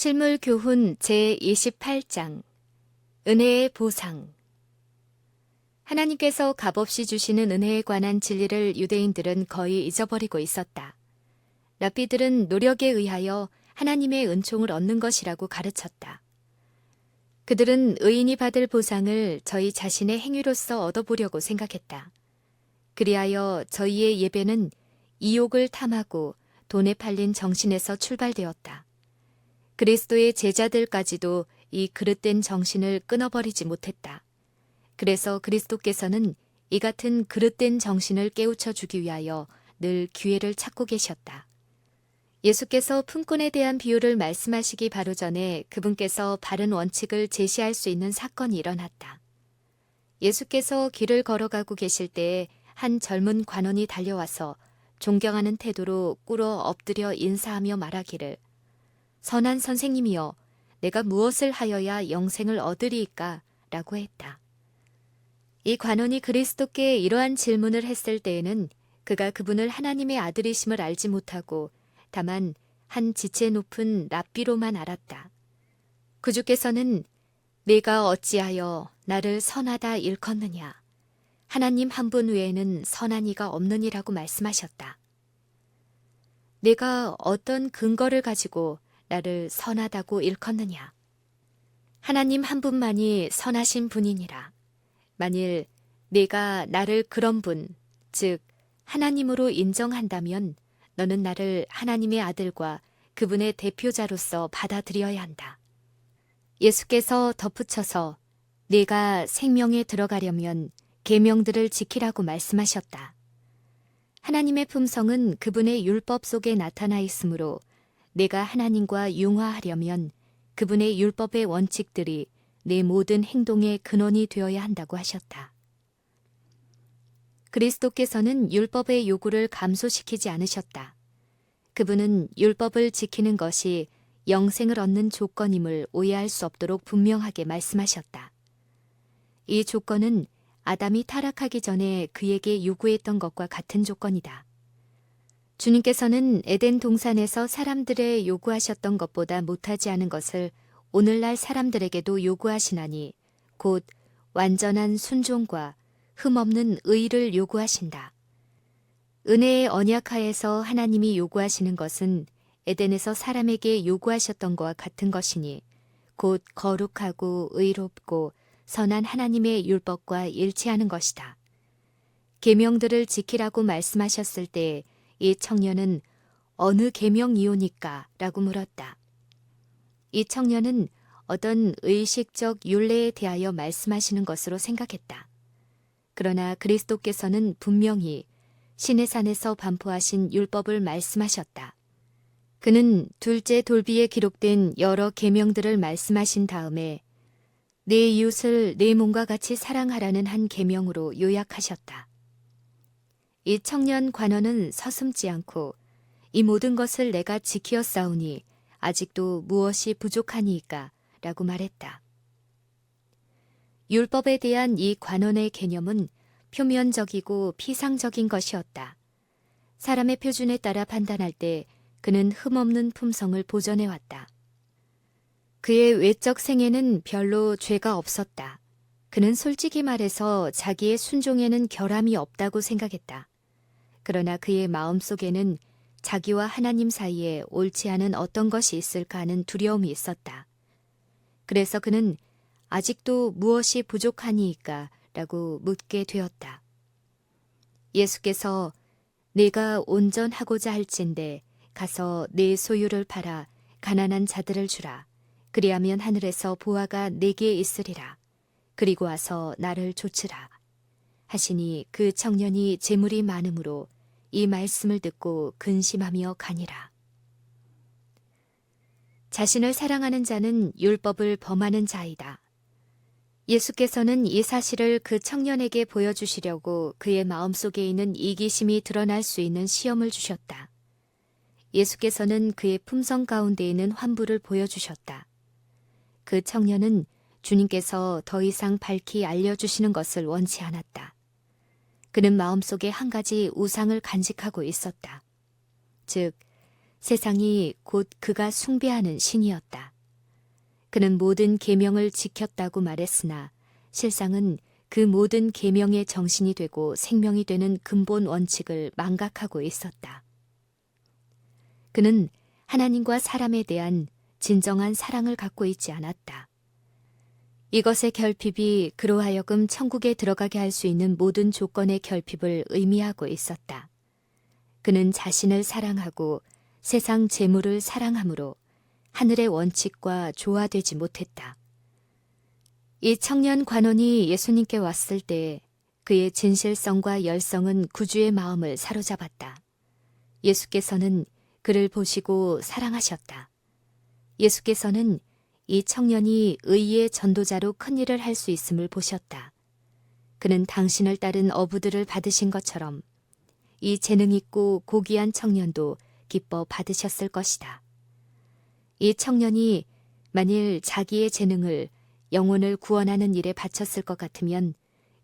실물 교훈 제28장 은혜의 보상. 하나님께서 값없이 주시는 은혜에 관한 진리를 유대인들은 거의 잊어버리고 있었다. 랍비들은 노력에 의하여 하나님의 은총을 얻는 것이라고 가르쳤다. 그들은 의인이 받을 보상을 저희 자신의 행위로서 얻어보려고 생각했다. 그리하여 저희의 예배는 이욕을 탐하고 돈에 팔린 정신에서 출발되었다. 그리스도의 제자들까지도 이 그릇된 정신을 끊어버리지 못했다. 그래서 그리스도께서는 이 같은 그릇된 정신을 깨우쳐 주기 위하여 늘 기회를 찾고 계셨다. 예수께서 품꾼에 대한 비유를 말씀하시기 바로 전에 그분께서 바른 원칙을 제시할 수 있는 사건이 일어났다. 예수께서 길을 걸어가고 계실 때에 한 젊은 관원이 달려와서 존경하는 태도로 꿇어 엎드려 인사하며 말하기를, 선한 선생님이여, 내가 무엇을 하여야 영생을 얻으리이까? 라고 했다. 이 관원이 그리스도께 이러한 질문을 했을 때에는 그가 그분을 하나님의 아들이심을 알지 못하고 다만 한 지체 높은 랍비로만 알았다. 그주께서는 내가 어찌하여 나를 선하다 일컫느냐? 하나님 한 분 외에는 선한 이가 없느니라고 말씀하셨다. 내가 어떤 근거를 가지고 나를 선하다고 일컫느냐? 하나님 한 분만이 선하신 분이니라. 만일 내가 나를 그런 분, 즉 하나님으로 인정한다면 너는 나를 하나님의 아들과 그분의 대표자로서 받아들여야 한다. 예수께서 덧붙여서 내가 생명에 들어가려면 계명들을 지키라고 말씀하셨다. 하나님의 품성은 그분의 율법 속에 나타나 있으므로 내가 하나님과 융화하려면 그분의 율법의 원칙들이 내 모든 행동의 근원이 되어야 한다고 하셨다. 그리스도께서는 율법의 요구를 감소시키지 않으셨다. 그분은 율법을 지키는 것이 영생을 얻는 조건임을 오해할 수 없도록 분명하게 말씀하셨다. 이 조건은 아담이 타락하기 전에 그에게 요구했던 것과 같은 조건이다. 주님께서는 에덴 동산에서 사람들의 요구하셨던 것보다 못하지 않은 것을 오늘날 사람들에게도 요구하시나니 곧 완전한 순종과 흠없는 의를 요구하신다. 은혜의 언약하에서 하나님이 요구하시는 것은 에덴에서 사람에게 요구하셨던 것과 같은 것이니 곧 거룩하고 의롭고 선한 하나님의 율법과 일치하는 것이다. 계명들을 지키라고 말씀하셨을 때 이 청년은 어느 계명이오니까? 라고 물었다. 이 청년은 어떤 의식적 율례에 대하여 말씀하시는 것으로 생각했다. 그러나 그리스도께서는 분명히 시내산에서 반포하신 율법을 말씀하셨다. 그는 둘째 돌비에 기록된 여러 계명들을 말씀하신 다음에 내 이웃을 내 몸과 같이 사랑하라는 한 계명으로 요약하셨다. 이 청년 관원은 서슴지 않고 이 모든 것을 내가 지키었사오니 아직도 무엇이 부족하니이까? 라고 말했다. 율법에 대한 이 관원의 개념은 표면적이고 피상적인 것이었다. 사람의 표준에 따라 판단할 때 그는 흠없는 품성을 보존해왔다. 그의 외적 생애는 별로 죄가 없었다. 그는 솔직히 말해서 자기의 순종에는 결함이 없다고 생각했다. 그러나 그의 마음속에는 자기와 하나님 사이에 옳지 않은 어떤 것이 있을까 하는 두려움이 있었다. 그래서 그는 아직도 무엇이 부족하니이까? 라고 묻게 되었다. 예수께서 내가 온전하고자 할진대 가서 내 소유를 팔아 가난한 자들을 주라. 그리하면 하늘에서 보화가 내게 있으리라. 그리고 와서 나를 좇으라. 하시니 그 청년이 재물이 많으므로 이 말씀을 듣고 근심하며 가니라. 자신을 사랑하는 자는 율법을 범하는 자이다. 예수께서는 이 사실을 그 청년에게 보여주시려고 그의 마음속에 있는 이기심이 드러날 수 있는 시험을 주셨다. 예수께서는 그의 품성 가운데 있는 환부를 보여주셨다. 그 청년은 주님께서 더 이상 밝히 알려주시는 것을 원치 않았다. 그는 마음속에 한 가지 우상을 간직하고 있었다. 즉, 세상이 곧 그가 숭배하는 신이었다. 그는 모든 계명을 지켰다고 말했으나 실상은 그 모든 계명의 정신이 되고 생명이 되는 근본 원칙을 망각하고 있었다. 그는 하나님과 사람에 대한 진정한 사랑을 갖고 있지 않았다. 이것의 결핍이 그로 하여금 천국에 들어가게 할 수 있는 모든 조건의 결핍을 의미하고 있었다. 그는 자신을 사랑하고 세상 재물을 사랑함으로 하늘의 원칙과 조화되지 못했다. 이 청년 관원이 예수님께 왔을 때 그의 진실성과 열성은 구주의 마음을 사로잡았다. 예수께서는 그를 보시고 사랑하셨다. 예수께서는 이 청년이 의의 전도자로 큰 일을 할 수 있음을 보셨다. 그는 당신을 따른 어부들을 받으신 것처럼 이 재능 있고 고귀한 청년도 기뻐 받으셨을 것이다. 이 청년이 만일 자기의 재능을 영혼을 구원하는 일에 바쳤을 것 같으면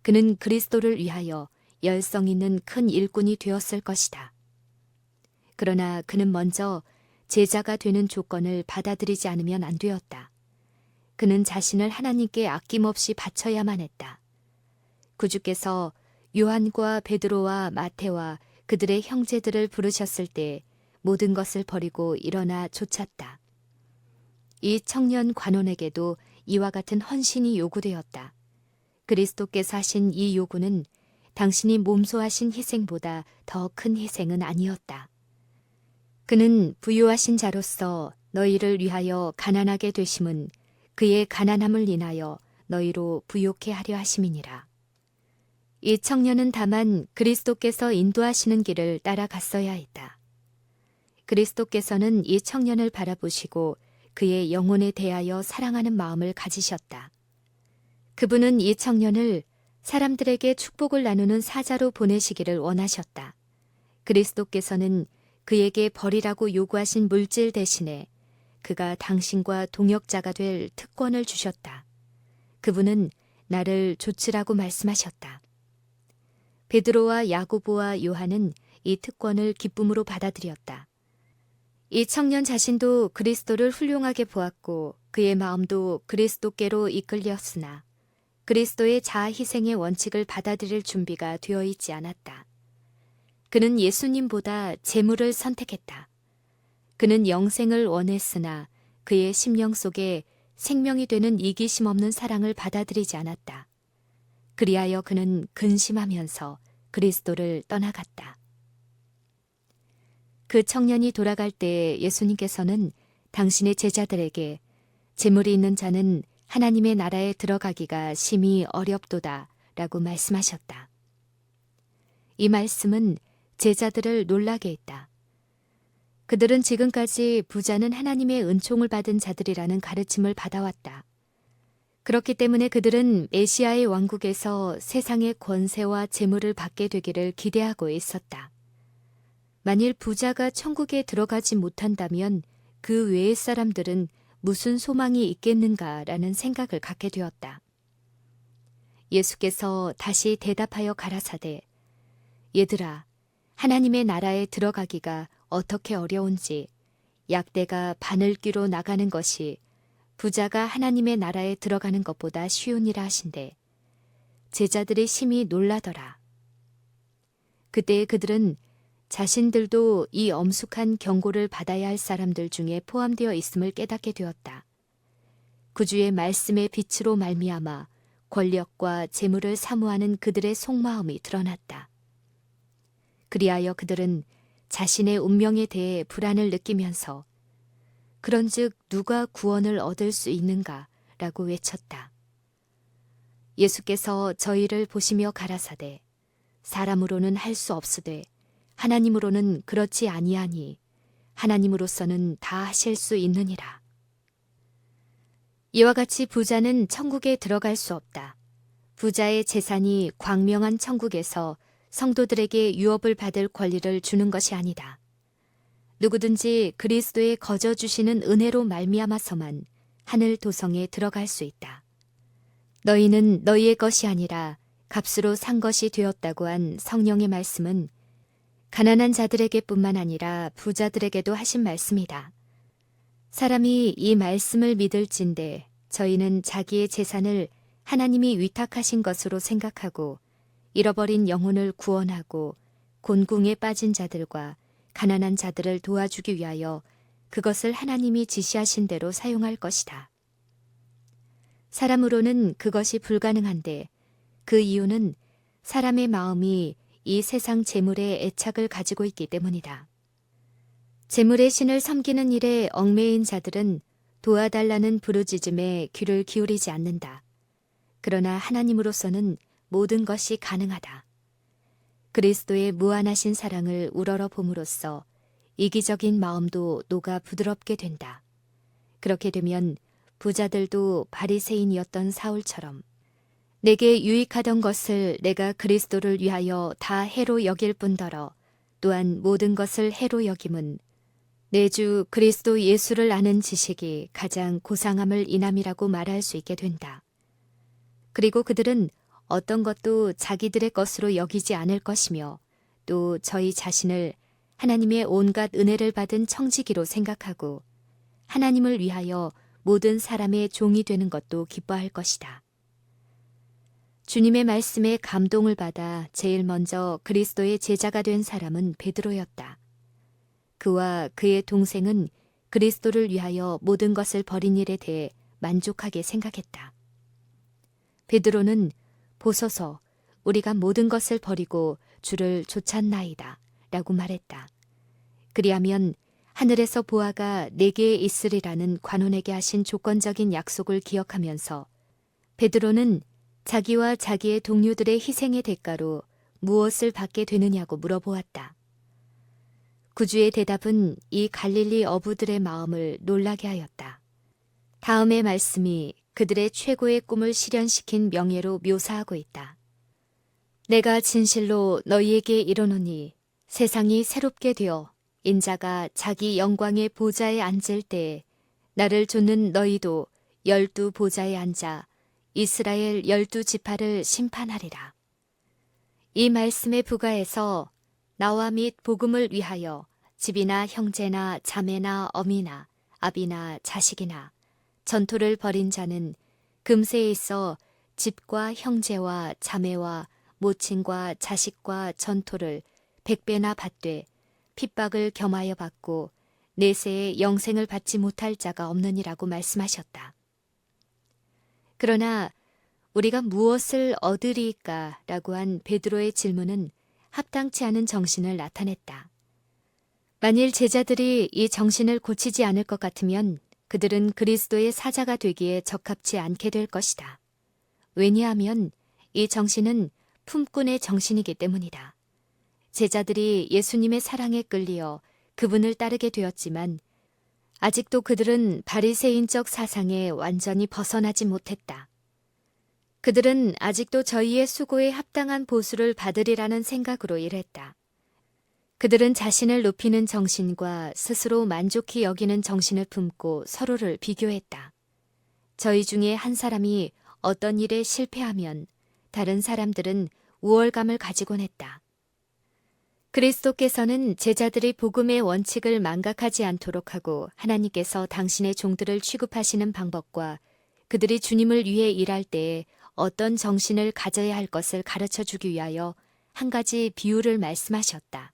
그는 그리스도를 위하여 열성 있는 큰 일꾼이 되었을 것이다. 그러나 그는 먼저 제자가 되는 조건을 받아들이지 않으면 안 되었다. 그는 자신을 하나님께 아낌없이 바쳐야만 했다. 구주께서 요한과 베드로와 마태와 그들의 형제들을 부르셨을 때 모든 것을 버리고 일어나 쫓았다. 이 청년 관원에게도 이와 같은 헌신이 요구되었다. 그리스도께서 하신 이 요구는 당신이 몸소하신 희생보다 더 큰 희생은 아니었다. 그는 부유하신 자로서 너희를 위하여 가난하게 되심은 그의 가난함을 인하여 너희로 부욕해 하려 하심이니라. 이 청년은 다만 그리스도께서 인도하시는 길을 따라갔어야 했다. 그리스도께서는 이 청년을 바라보시고 그의 영혼에 대하여 사랑하는 마음을 가지셨다. 그분은 이 청년을 사람들에게 축복을 나누는 사자로 보내시기를 원하셨다. 그리스도께서는 그에게 벌이라고 요구하신 물질 대신에 그가 당신과 동역자가 될 특권을 주셨다. 그분은 나를 좇으라고 말씀하셨다. 베드로와 야고보와 요한은 이 특권을 기쁨으로 받아들였다. 이 청년 자신도 그리스도를 훌륭하게 보았고 그의 마음도 그리스도께로 이끌렸으나 그리스도의 자아 희생의 원칙을 받아들일 준비가 되어 있지 않았다. 그는 예수님보다 재물을 선택했다. 그는 영생을 원했으나 그의 심령 속에 생명이 되는 이기심 없는 사랑을 받아들이지 않았다. 그리하여 그는 근심하면서 그리스도를 떠나갔다. 그 청년이 돌아갈 때 예수님께서는 당신의 제자들에게 재물이 있는 자는 하나님의 나라에 들어가기가 심히 어렵도다 라고 말씀하셨다. 이 말씀은 제자들을 놀라게 했다. 그들은 지금까지 부자는 하나님의 은총을 받은 자들이라는 가르침을 받아왔다. 그렇기 때문에 그들은 메시아의 왕국에서 세상의 권세와 재물을 받게 되기를 기대하고 있었다. 만일 부자가 천국에 들어가지 못한다면 그 외의 사람들은 무슨 소망이 있겠는가라는 생각을 갖게 되었다. 예수께서 다시 대답하여 가라사대, 얘들아, 하나님의 나라에 들어가기가 어떻게 어려운지 약대가 바늘귀로 나가는 것이 부자가 하나님의 나라에 들어가는 것보다 쉬우니라 하신대 제자들이 심히 놀라더라. 그때 그들은 자신들도 이 엄숙한 경고를 받아야 할 사람들 중에 포함되어 있음을 깨닫게 되었다. 구주의 말씀의 빛으로 말미암아 권력과 재물을 사모하는 그들의 속마음이 드러났다. 그리하여 그들은 자신의 운명에 대해 불안을 느끼면서 그런즉 누가 구원을 얻을 수 있는가 라고 외쳤다. 예수께서 저희를 보시며 가라사대 사람으로는 할 수 없으되 하나님으로는 그렇지 아니하니 하나님으로서는 다 하실 수 있느니라. 이와 같이 부자는 천국에 들어갈 수 없다. 부자의 재산이 광명한 천국에서 성도들에게 유업을 받을 권리를 주는 것이 아니다. 누구든지 그리스도의 거저 주시는 은혜로 말미암아서만 하늘 도성에 들어갈 수 있다. 너희는 너희의 것이 아니라 값으로 산 것이 되었다고 한 성령의 말씀은 가난한 자들에게뿐만 아니라 부자들에게도 하신 말씀이다. 사람이 이 말씀을 믿을진대 저희는 자기의 재산을 하나님이 위탁하신 것으로 생각하고 잃어버린 영혼을 구원하고 곤궁에 빠진 자들과 가난한 자들을 도와주기 위하여 그것을 하나님이 지시하신 대로 사용할 것이다. 사람으로는 그것이 불가능한데 그 이유는 사람의 마음이 이 세상 재물에 애착을 가지고 있기 때문이다. 재물의 신을 섬기는 일에 얽매인 자들은 도와달라는 부르짖음에 귀를 기울이지 않는다. 그러나 하나님으로서는 모든 것이 가능하다. 그리스도의 무한하신 사랑을 우러러 봄으로써 이기적인 마음도 녹아 부드럽게 된다. 그렇게 되면 부자들도 바리새인이었던 사울처럼 내게 유익하던 것을 내가 그리스도를 위하여 다 해로 여길 뿐더러 또한 모든 것을 해로 여김은 내 주 그리스도 예수를 아는 지식이 가장 고상함을 인함이라고 말할 수 있게 된다. 그리고 그들은 어떤 것도 자기들의 것으로 여기지 않을 것이며 또 저희 자신을 하나님의 온갖 은혜를 받은 청지기로 생각하고 하나님을 위하여 모든 사람의 종이 되는 것도 기뻐할 것이다. 주님의 말씀에 감동을 받아 제일 먼저 그리스도의 제자가 된 사람은 베드로였다. 그와 그의 동생은 그리스도를 위하여 모든 것을 버린 일에 대해 만족하게 생각했다. 베드로는 보소서 우리가 모든 것을 버리고 주를 좇았나이다 라고 말했다. 그리하면 하늘에서 보아가 내게 있으리라는 관원에게 하신 조건적인 약속을 기억하면서 베드로는 자기와 자기의 동료들의 희생의 대가로 무엇을 받게 되느냐고 물어보았다. 구주의 대답은 이 갈릴리 어부들의 마음을 놀라게 하였다. 다음의 말씀이 그들의 최고의 꿈을 실현시킨 명예로 묘사하고 있다. 내가 진실로 너희에게 이르노니 세상이 새롭게 되어 인자가 자기 영광의 보좌에 앉을 때에 나를 좇는 너희도 12 보좌에 앉아 이스라엘 12 지파를 심판하리라. 이 말씀에 부가해서 나와 및 복음을 위하여 집이나 형제나 자매나 어미나 아비나 자식이나 전토를 벌인 자는 금세에 있어 집과 형제와 자매와 모친과 자식과 전토를 100배나 받되 핍박을 겸하여 받고 내세에 영생을 받지 못할 자가 없느니라고 말씀하셨다. 그러나 우리가 무엇을 얻으리까? 라고 한 베드로의 질문은 합당치 않은 정신을 나타냈다. 만일 제자들이 이 정신을 고치지 않을 것 같으면 그들은 그리스도의 사자가 되기에 적합치 않게 될 것이다. 왜냐하면 이 정신은 품꾼의 정신이기 때문이다. 제자들이 예수님의 사랑에 끌리어 그분을 따르게 되었지만 아직도 그들은 바리새인적 사상에 완전히 벗어나지 못했다. 그들은 아직도 저희의 수고에 합당한 보수를 받으리라는 생각으로 일했다. 그들은 자신을 높이는 정신과 스스로 만족히 여기는 정신을 품고 서로를 비교했다. 저희 중에 한 사람이 어떤 일에 실패하면 다른 사람들은 우월감을 가지곤 했다. 그리스도께서는 제자들이 복음의 원칙을 망각하지 않도록 하고 하나님께서 당신의 종들을 취급하시는 방법과 그들이 주님을 위해 일할 때에 어떤 정신을 가져야 할 것을 가르쳐주기 위하여 한 가지 비유를 말씀하셨다.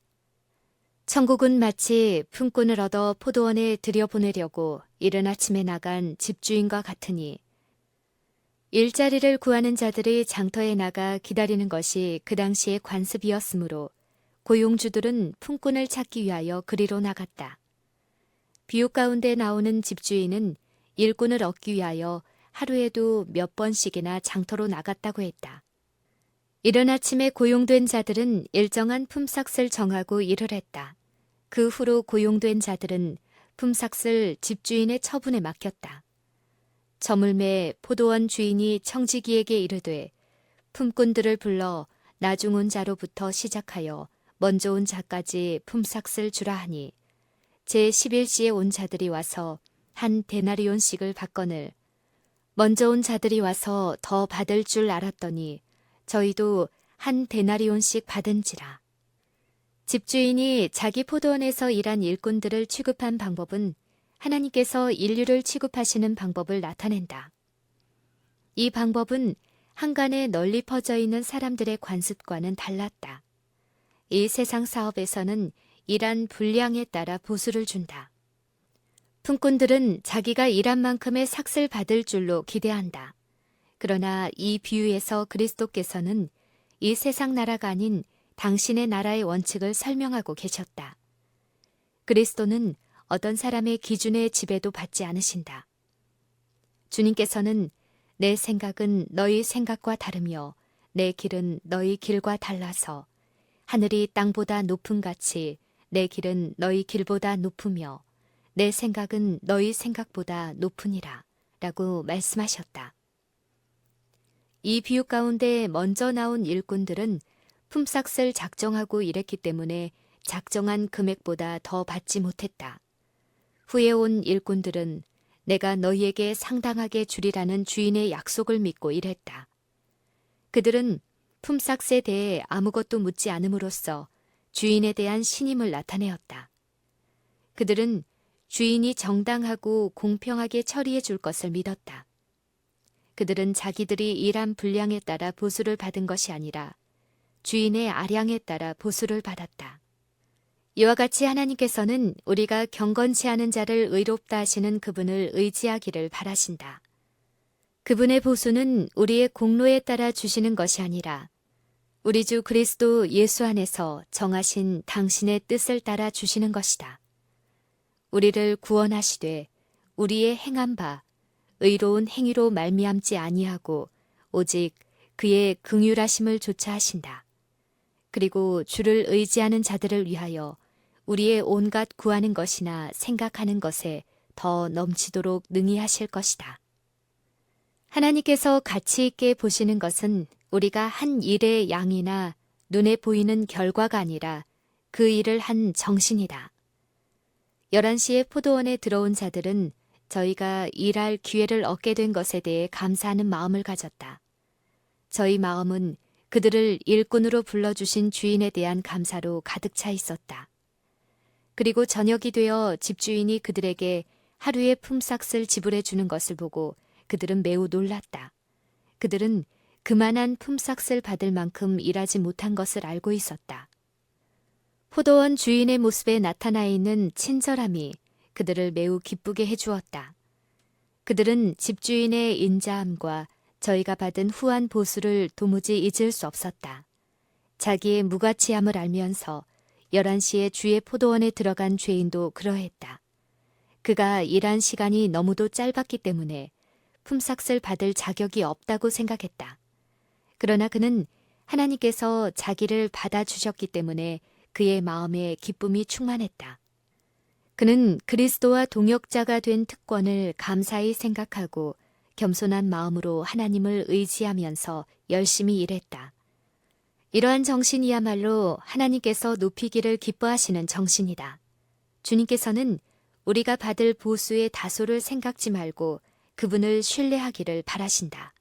천국은 마치 품꾼을 얻어 포도원에 들여보내려고 이른 아침에 나간 집주인과 같으니 일자리를 구하는 자들이 장터에 나가 기다리는 것이 그 당시의 관습이었으므로 고용주들은 품꾼을 찾기 위하여 그리로 나갔다. 비유 가운데 나오는 집주인은 일꾼을 얻기 위하여 하루에도 몇 번씩이나 장터로 나갔다고 했다. 이른 아침에 고용된 자들은 일정한 품삯을 정하고 일을 했다. 그 후로 고용된 자들은 품삯을 집주인의 처분에 맡겼다. 저물매 포도원 주인이 청지기에게 이르되 품꾼들을 불러 나중 온 자로부터 시작하여 먼저 온 자까지 품삯을 주라 하니 제11시에 온 자들이 와서 한 데나리온씩을 받거늘 먼저 온 자들이 와서 더 받을 줄 알았더니 저희도 한 데나리온씩 받은지라. 집주인이 자기 포도원에서 일한 일꾼들을 취급한 방법은 하나님께서 인류를 취급하시는 방법을 나타낸다. 이 방법은 한간에 널리 퍼져 있는 사람들의 관습과는 달랐다. 이 세상 사업에서는 일한 분량에 따라 보수를 준다. 품꾼들은 자기가 일한 만큼의 삭을 받을 줄로 기대한다. 그러나 이 비유에서 그리스도께서는 이 세상 나라가 아닌 당신의 나라의 원칙을 설명하고 계셨다. 그리스도는 어떤 사람의 기준의 지배도 받지 않으신다. 주님께서는 내 생각은 너희 생각과 다르며 내 길은 너희 길과 달라서 하늘이 땅보다 높음 같이 내 길은 너희 길보다 높으며 내 생각은 너희 생각보다 높으니라 라고 말씀하셨다. 이 비유 가운데 먼저 나온 일꾼들은 품삯을 작정하고 일했기 때문에 작정한 금액보다 더 받지 못했다. 후에 온 일꾼들은 내가 너희에게 상당하게 주리라는 주인의 약속을 믿고 일했다. 그들은 품삯에 대해 아무것도 묻지 않음으로써 주인에 대한 신임을 나타내었다. 그들은 주인이 정당하고 공평하게 처리해 줄 것을 믿었다. 그들은 자기들이 일한 분량에 따라 보수를 받은 것이 아니라 주인의 아량에 따라 보수를 받았다. 이와 같이 하나님께서는 우리가 경건치 않은 자를 의롭다 하시는 그분을 의지하기를 바라신다. 그분의 보수는 우리의 공로에 따라 주시는 것이 아니라 우리 주 그리스도 예수 안에서 정하신 당신의 뜻을 따라 주시는 것이다. 우리를 구원하시되 우리의 행한 바 의로운 행위로 말미암지 아니하고 오직 그의 긍휼하심을 조차 하신다. 그리고 주를 의지하는 자들을 위하여 우리의 온갖 구하는 것이나 생각하는 것에 더 넘치도록 능히 하실 것이다. 하나님께서 가치 있게 보시는 것은 우리가 한 일의 양이나 눈에 보이는 결과가 아니라 그 일을 한 정신이다. 11시에 포도원에 들어온 자들은 저희가 일할 기회를 얻게 된 것에 대해 감사하는 마음을 가졌다. 저희 마음은 그들을 일꾼으로 불러주신 주인에 대한 감사로 가득 차 있었다. 그리고 저녁이 되어 집주인이 그들에게 하루의 품삯을 지불해 주는 것을 보고 그들은 매우 놀랐다. 그들은 그만한 품삯을 받을 만큼 일하지 못한 것을 알고 있었다. 포도원 주인의 모습에 나타나 있는 친절함이 그들을 매우 기쁘게 해주었다. 그들은 집주인의 인자함과 저희가 받은 후한 보수를 도무지 잊을 수 없었다. 자기의 무가치함을 알면서 11시에 주의 포도원에 들어간 죄인도 그러했다. 그가 일한 시간이 너무도 짧았기 때문에 품삯을 받을 자격이 없다고 생각했다. 그러나 그는 하나님께서 자기를 받아주셨기 때문에 그의 마음에 기쁨이 충만했다. 그는 그리스도와 동역자가 된 특권을 감사히 생각하고 겸손한 마음으로 하나님을 의지하면서 열심히 일했다. 이러한 정신이야말로 하나님께서 높이기를 기뻐하시는 정신이다. 주님께서는 우리가 받을 보수의 다소를 생각지 말고 그분을 신뢰하기를 바라신다.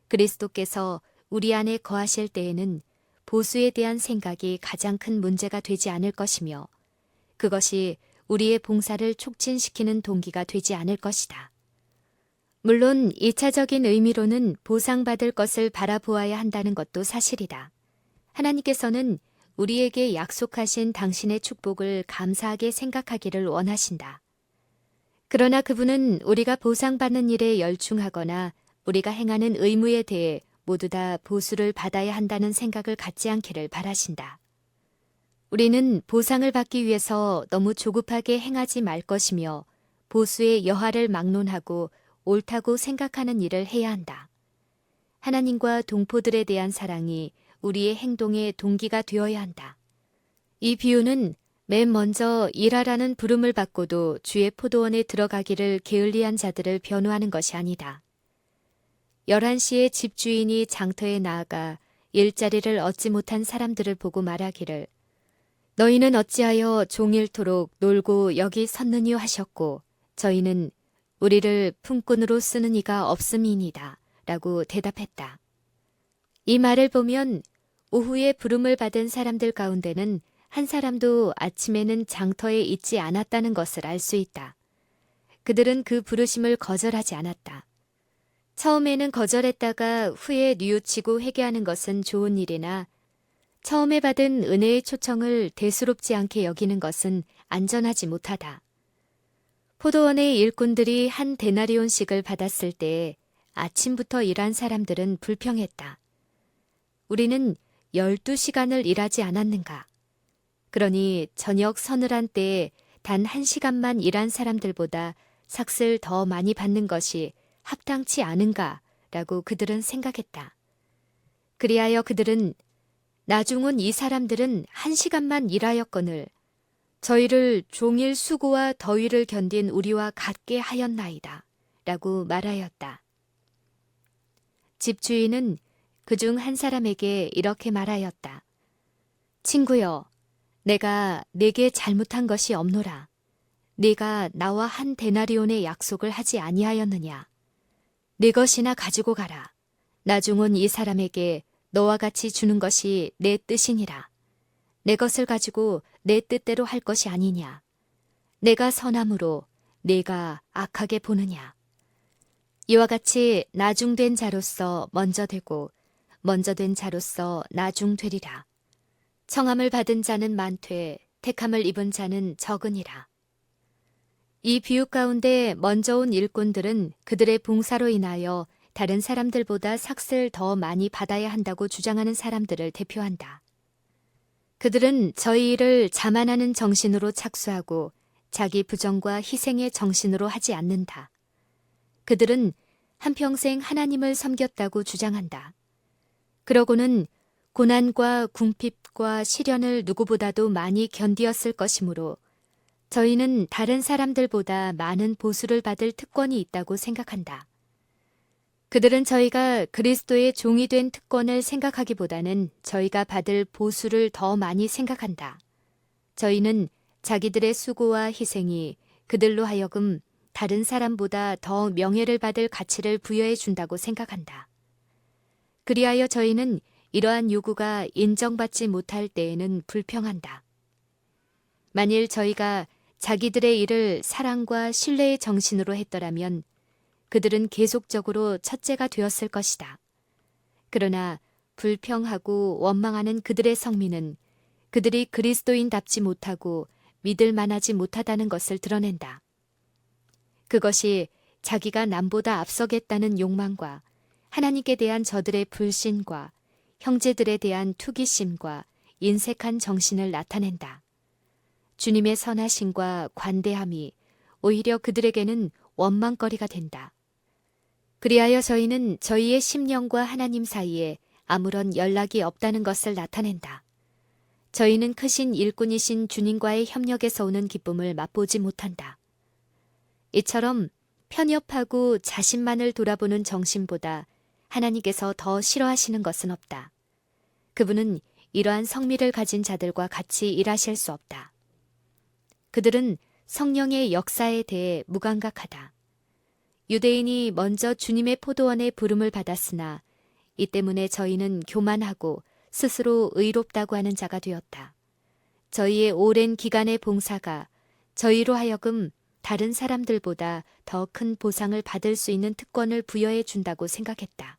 그리스도께서 우리 안에 거하실 때에는 보수에 대한 생각이 가장 큰 문제가 되지 않을 것이며 그것이 우리의 봉사를 촉진시키는 동기가 되지 않을 것이다. 물론 2차적인 의미로는 보상받을 것을 바라보아야 한다는 것도 사실이다. 하나님께서는 우리에게 약속하신 당신의 축복을 감사하게 생각하기를 원하신다. 그러나 그분은 우리가 보상받는 일에 열중하거나 우리가 행하는 의무에 대해 모두 다 보수를 받아야 한다는 생각을 갖지 않기를 바라신다. 우리는 보상을 받기 위해서 너무 조급하게 행하지 말 것이며 보수의 여하를 막론하고 옳다고 생각하는 일을 해야 한다. 하나님과 동포들에 대한 사랑이 우리의 행동의 동기가 되어야 한다. 이 비유는 맨 먼저 일하라는 부름을 받고도 주의 포도원에 들어가기를 게을리한 자들을 변호하는 것이 아니다. 11시에 집주인이 장터에 나아가 일자리를 얻지 못한 사람들을 보고 말하기를 너희는 어찌하여 종일토록 놀고 여기 섰느니요 하셨고 저희는 우리를 품꾼으로 쓰는 이가 없음이니이다 라고 대답했다. 이 말을 보면 오후에 부름을 받은 사람들 가운데는 한 사람도 아침에는 장터에 있지 않았다는 것을 알 수 있다. 그들은 그 부르심을 거절하지 않았다. 처음에는 거절했다가 후에 뉘우치고 회개하는 것은 좋은 일이나 처음에 받은 은혜의 초청을 대수롭지 않게 여기는 것은 안전하지 못하다. 포도원의 일꾼들이 한 데나리온씩을 받았을 때 아침부터 일한 사람들은 불평했다. 우리는 12시간을 일하지 않았는가? 그러니 저녁 서늘한 때에 단 1시간만 일한 사람들보다 삭슬 더 많이 받는 것이 합당치 않은가라고 그들은 생각했다. 그리하여 그들은 나중은 이 사람들은 1시간만 일하였거늘 저희를 종일 수고와 더위를 견딘 우리와 같게 하였나이다 라고 말하였다. 집주인은 그중 한 사람에게 이렇게 말하였다. 친구여, 내가 네게 잘못한 것이 없노라. 네가 나와 한 데나리온의 약속을 하지 아니하였느냐. 네 것이나 가지고 가라. 나중은 이 사람에게 너와 같이 주는 것이 내 뜻이니라. 내 것을 가지고 내 뜻대로 할 것이 아니냐. 내가 선함으로 네가 악하게 보느냐. 이와 같이 나중된 자로서 먼저 되고 먼저 된 자로서 나중되리라. 청함을 받은 자는 많되 택함을 입은 자는 적으니라. 이 비유 가운데 먼저 온 일꾼들은 그들의 봉사로 인하여 다른 사람들보다 삭슬 더 많이 받아야 한다고 주장하는 사람들을 대표한다. 그들은 저희 일을 자만하는 정신으로 착수하고 자기 부정과 희생의 정신으로 하지 않는다. 그들은 한평생 하나님을 섬겼다고 주장한다. 그러고는 고난과 궁핍과 시련을 누구보다도 많이 견디었을 것이므로 저희는 다른 사람들보다 많은 보수를 받을 특권이 있다고 생각한다. 그들은 저희가 그리스도의 종이 된 특권을 생각하기보다는 저희가 받을 보수를 더 많이 생각한다. 저희는 자기들의 수고와 희생이 그들로 하여금 다른 사람보다 더 명예를 받을 가치를 부여해 준다고 생각한다. 그리하여 저희는 이러한 요구가 인정받지 못할 때에는 불평한다. 만일 저희가 자기들의 일을 사랑과 신뢰의 정신으로 했더라면 그들은 계속적으로 첫째가 되었을 것이다. 그러나 불평하고 원망하는 그들의 성민은 그들이 그리스도인답지 못하고 믿을 만하지 못하다는 것을 드러낸다. 그것이 자기가 남보다 앞서겠다는 욕망과 하나님께 대한 저들의 불신과 형제들에 대한 투기심과 인색한 정신을 나타낸다. 주님의 선하심과 관대함이 오히려 그들에게는 원망거리가 된다. 그리하여 저희는 저희의 심령과 하나님 사이에 아무런 연락이 없다는 것을 나타낸다. 저희는 크신 일꾼이신 주님과의 협력에서 오는 기쁨을 맛보지 못한다. 이처럼 편협하고 자신만을 돌아보는 정신보다 하나님께서 더 싫어하시는 것은 없다. 그분은 이러한 성미를 가진 자들과 같이 일하실 수 없다. 그들은 성령의 역사에 대해 무감각하다. 유대인이 먼저 주님의 포도원의 부름을 받았으나 이 때문에 저희는 교만하고 스스로 의롭다고 하는 자가 되었다. 저희의 오랜 기간의 봉사가 저희로 하여금 다른 사람들보다 더 큰 보상을 받을 수 있는 특권을 부여해 준다고 생각했다.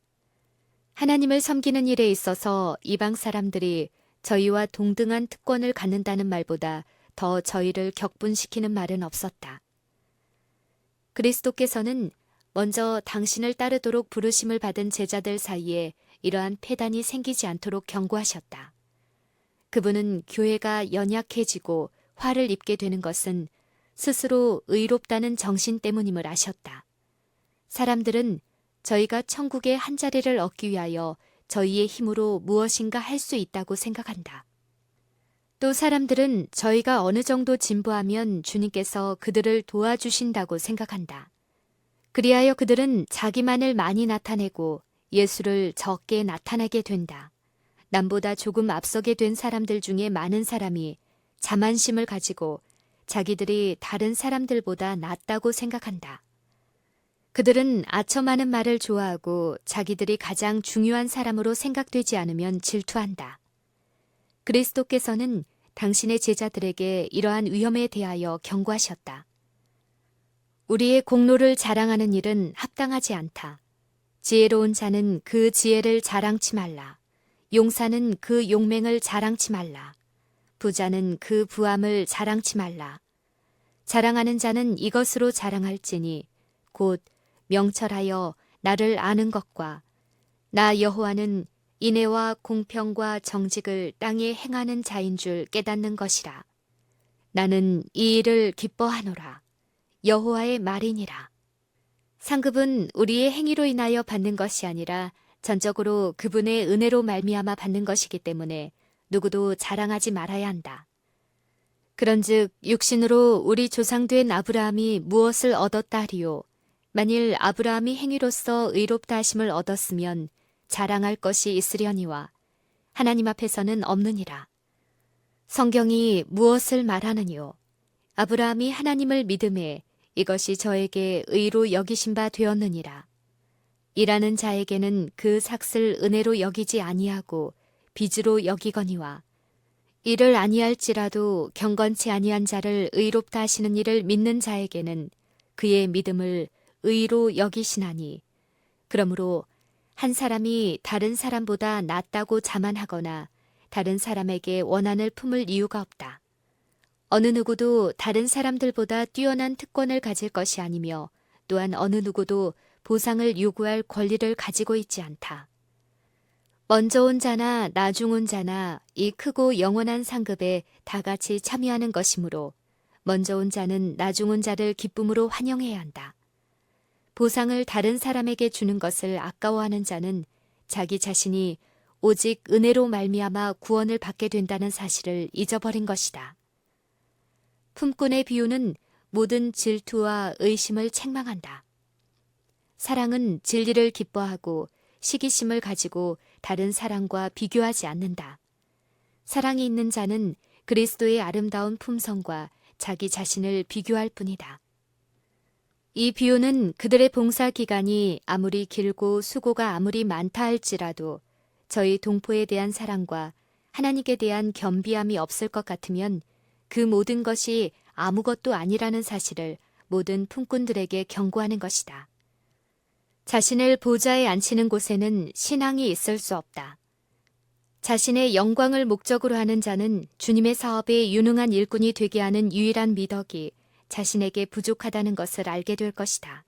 하나님을 섬기는 일에 있어서 이방 사람들이 저희와 동등한 특권을 갖는다는 말보다 더 저희를 격분시키는 말은 없었다. 그리스도께서는 먼저 당신을 따르도록 부르심을 받은 제자들 사이에 이러한 폐단이 생기지 않도록 경고하셨다. 그분은 교회가 연약해지고 화를 입게 되는 것은 스스로 의롭다는 정신 때문임을 아셨다. 사람들은 저희가 천국의 한 자리를 얻기 위하여 저희의 힘으로 무엇인가 할 수 있다고 생각한다. 또 사람들은 저희가 어느 정도 진보하면 주님께서 그들을 도와주신다고 생각한다. 그리하여 그들은 자기만을 많이 나타내고 예수를 적게 나타내게 된다. 남보다 조금 앞서게 된 사람들 중에 많은 사람이 자만심을 가지고 자기들이 다른 사람들보다 낫다고 생각한다. 그들은 아첨하는 말을 좋아하고 자기들이 가장 중요한 사람으로 생각되지 않으면 질투한다. 그리스도께서는 당신의 제자들에게 이러한 위험에 대하여 경고하셨다. 우리의 공로를 자랑하는 일은 합당하지 않다. 지혜로운 자는 그 지혜를 자랑치 말라. 용사는 그 용맹을 자랑치 말라. 부자는 그 부함을 자랑치 말라. 자랑하는 자는 이것으로 자랑할지니 곧 명철하여 나를 아는 것과 나 여호와는 인애와 공평과 정직을 땅에 행하는 자인 줄 깨닫는 것이라. 나는 이 일을 기뻐하노라. 여호와의 말이니라. 상급은 우리의 행위로 인하여 받는 것이 아니라 전적으로 그분의 은혜로 말미암아 받는 것이기 때문에 누구도 자랑하지 말아야 한다. 그런즉 육신으로 우리 조상된 아브라함이 무엇을 얻었다 하리요. 만일 아브라함이 행위로서 의롭다 하심을 얻었으면 자랑할 것이 있으려니와 하나님 앞에서는 없느니라. 성경이 무엇을 말하느뇨? 아브라함이 하나님을 믿음에 이것이 저에게 의로 여기신 바 되었느니라. 일하는 자에게는 그 삭을 은혜로 여기지 아니하고 빚으로 여기거니와 이를 아니할지라도 경건치 아니한 자를 의롭다 하시는 이를 믿는 자에게는 그의 믿음을 의로 여기시나니 그러므로 한 사람이 다른 사람보다 낫다고 자만하거나 다른 사람에게 원한을 품을 이유가 없다. 어느 누구도 다른 사람들보다 뛰어난 특권을 가질 것이 아니며 또한 어느 누구도 보상을 요구할 권리를 가지고 있지 않다. 먼저 온 자나 나중 온 자나 이 크고 영원한 상급에 다 같이 참여하는 것이므로 먼저 온 자는 나중 온 자를 기쁨으로 환영해야 한다. 보상을 다른 사람에게 주는 것을 아까워하는 자는 자기 자신이 오직 은혜로 말미암아 구원을 받게 된다는 사실을 잊어버린 것이다. 품꾼의 비유는 모든 질투와 의심을 책망한다. 사랑은 진리를 기뻐하고 시기심을 가지고 다른 사랑과 비교하지 않는다. 사랑이 있는 자는 그리스도의 아름다운 품성과 자기 자신을 비교할 뿐이다. 이 비유는 그들의 봉사 기간이 아무리 길고 수고가 아무리 많다 할지라도 저희 동포에 대한 사랑과 하나님께 대한 겸비함이 없을 것 같으면 그 모든 것이 아무것도 아니라는 사실을 모든 품꾼들에게 경고하는 것이다. 자신을 보좌에 앉히는 곳에는 신앙이 있을 수 없다. 자신의 영광을 목적으로 하는 자는 주님의 사업에 유능한 일꾼이 되게 하는 유일한 미덕이 자신에게 부족하다는 것을 알게 될 것이다.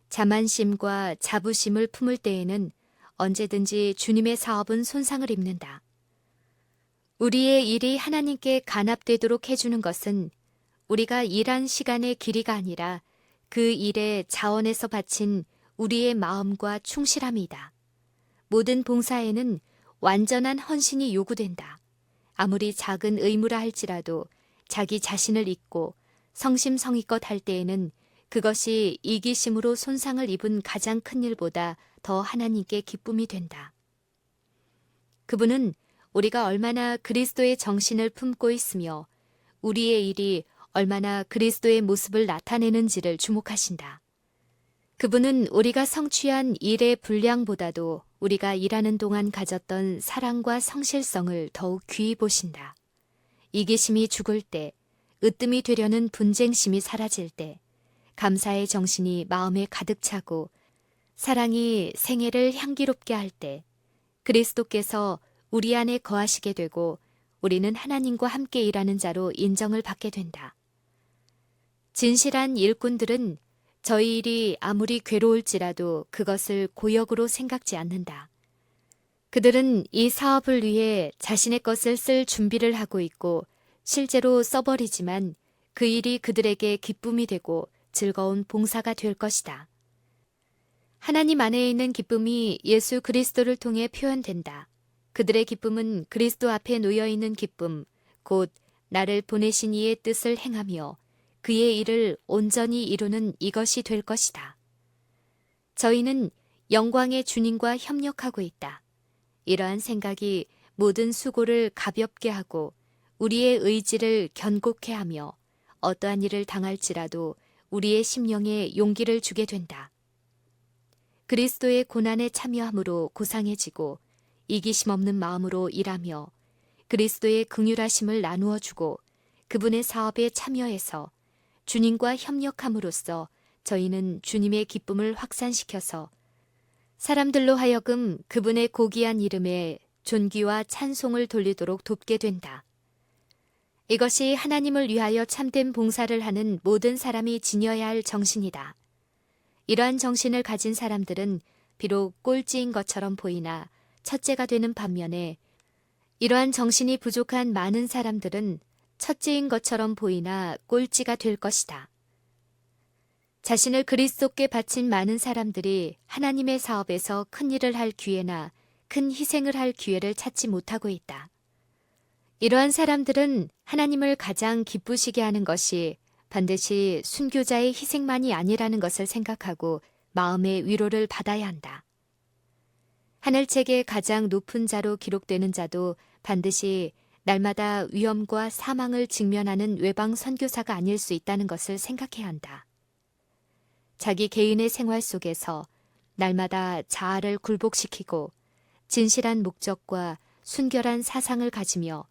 자만심과 자부심을 품을 때에는 언제든지 주님의 사업은 손상을 입는다. 우리의 일이 하나님께 간합되도록 해주는 것은 우리가 일한 시간의 길이가 아니라 그 일에 자원에서 바친 우리의 마음과 충실함이다. 모든 봉사에는 완전한 헌신이 요구된다. 아무리 작은 의무라 할지라도 자기 자신을 잊고 성심성의껏 할 때에는 그것이 이기심으로 손상을 입은 가장 큰 일보다 더 하나님께 기쁨이 된다. 그분은 우리가 얼마나 그리스도의 정신을 품고 있으며 우리의 일이 얼마나 그리스도의 모습을 나타내는지를 주목하신다. 그분은 우리가 성취한 일의 분량보다도 우리가 일하는 동안 가졌던 사랑과 성실성을 더욱 귀히 보신다. 이기심이 죽을 때, 으뜸이 되려는 분쟁심이 사라질 때, 감사의 정신이 마음에 가득 차고 사랑이 생애를 향기롭게 할 때, 그리스도께서 우리 안에 거하시게 되고 우리는 하나님과 함께 일하는 자로 인정을 받게 된다. 진실한 일꾼들은 저희 일이 아무리 괴로울지라도 그것을 고역으로 생각지 않는다. 그들은 이 사업을 위해 자신의 것을 쓸 준비를 하고 있고 실제로 써버리지만 그 일이 그들에게 기쁨이 되고 즐거운 봉사가 될 것이다. 하나님 안에 있는 기쁨이 예수 그리스도를 통해 표현된다. 그들의 기쁨은 그리스도 앞에 놓여있는 기쁨, 곧 나를 보내신 이의 뜻을 행하며 그의 일을 온전히 이루는 이것이 될 것이다. 저희는 영광의 주님과 협력하고 있다. 이러한 생각이 모든 수고를 가볍게 하고 우리의 의지를 견고케 하며 어떠한 일을 당할지라도 우리의 심령에 용기를 주게 된다. 그리스도의 고난에 참여함으로 고상해지고 이기심 없는 마음으로 일하며 그리스도의 긍휼하심을 나누어 주고 그분의 사업에 참여해서 주님과 협력함으로써 저희는 주님의 기쁨을 확산시켜서 사람들로 하여금 그분의 고귀한 이름에 존귀와 찬송을 돌리도록 돕게 된다. 이것이 하나님을 위하여 참된 봉사를 하는 모든 사람이 지녀야 할 정신이다. 이러한 정신을 가진 사람들은 비록 꼴찌인 것처럼 보이나 첫째가 되는 반면에 이러한 정신이 부족한 많은 사람들은 첫째인 것처럼 보이나 꼴찌가 될 것이다. 자신을 그리스도께 바친 많은 사람들이 하나님의 사업에서 큰 일을 할 기회나 큰 희생을 할 기회를 찾지 못하고 있다. 이러한 사람들은 하나님을 가장 기쁘시게 하는 것이 반드시 순교자의 희생만이 아니라는 것을 생각하고 마음의 위로를 받아야 한다. 하늘책의 가장 높은 자로 기록되는 자도 반드시 날마다 위험과 사망을 직면하는 외방 선교사가 아닐 수 있다는 것을 생각해야 한다. 자기 개인의 생활 속에서 날마다 자아를 굴복시키고 진실한 목적과 순결한 사상을 가지며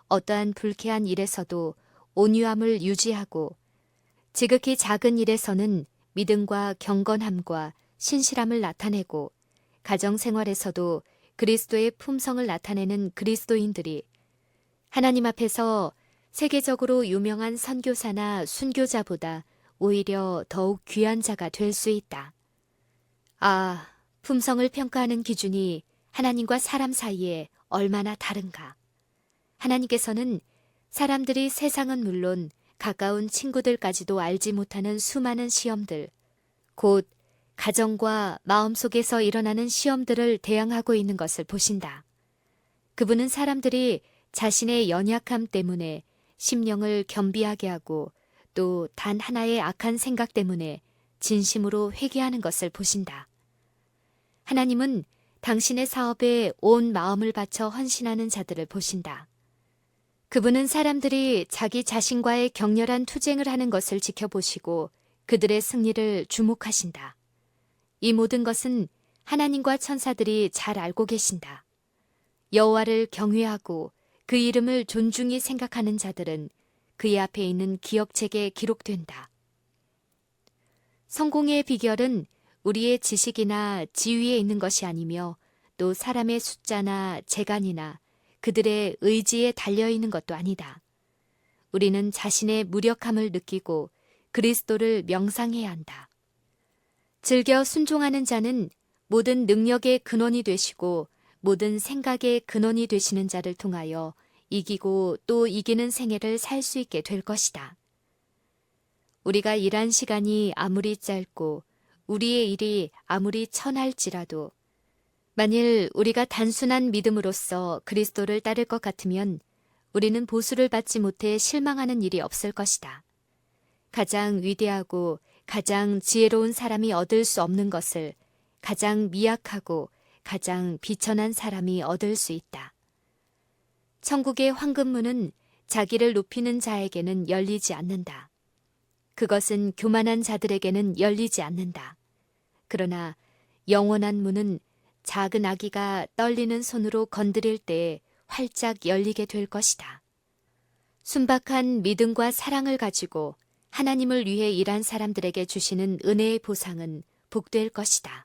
어떠한 불쾌한 일에서도 온유함을 유지하고 지극히 작은 일에서는 믿음과 경건함과 신실함을 나타내고 가정생활에서도 그리스도의 품성을 나타내는 그리스도인들이 하나님 앞에서 세계적으로 유명한 선교사나 순교자보다 오히려 더욱 귀한 자가 될 수 있다. 아, 품성을 평가하는 기준이 하나님과 사람 사이에 얼마나 다른가. 하나님께서는 사람들이 세상은 물론 가까운 친구들까지도 알지 못하는 수많은 시험들, 곧 가정과 마음속에서 일어나는 시험들을 대항하고 있는 것을 보신다. 그분은 사람들이 자신의 연약함 때문에 심령을 겸비하게 하고 또 단 하나의 악한 생각 때문에 진심으로 회개하는 것을 보신다. 하나님은 당신의 사업에 온 마음을 바쳐 헌신하는 자들을 보신다. 그분은 사람들이 자기 자신과의 격렬한 투쟁을 하는 것을 지켜보시고 그들의 승리를 주목하신다. 이 모든 것은 하나님과 천사들이 잘 알고 계신다. 여호와를 경외하고 그 이름을 존중히 생각하는 자들은 그의 앞에 있는 기억책에 기록된다. 성공의 비결은 우리의 지식이나 지위에 있는 것이 아니며 또 사람의 숫자나 재간이나 그들의 의지에 달려있는 것도 아니다. 우리는 자신의 무력함을 느끼고 그리스도를 명상해야 한다. 즐겨 순종하는 자는 모든 능력의 근원이 되시고 모든 생각의 근원이 되시는 자를 통하여 이기고 또 이기는 생애를 살 수 있게 될 것이다. 우리가 일한 시간이 아무리 짧고 우리의 일이 아무리 천할지라도 만일 우리가 단순한 믿음으로써 그리스도를 따를 것 같으면 우리는 보수를 받지 못해 실망하는 일이 없을 것이다. 가장 위대하고 가장 지혜로운 사람이 얻을 수 없는 것을 가장 미약하고 가장 비천한 사람이 얻을 수 있다. 천국의 황금문은 자기를 높이는 자에게는 열리지 않는다. 그것은 교만한 자들에게는 열리지 않는다. 그러나 영원한 문은 작은 아기가 떨리는 손으로 건드릴 때에 활짝 열리게 될 것이다. 순박한 믿음과 사랑을 가지고 하나님을 위해 일한 사람들에게 주시는 은혜의 보상은 복될 것이다.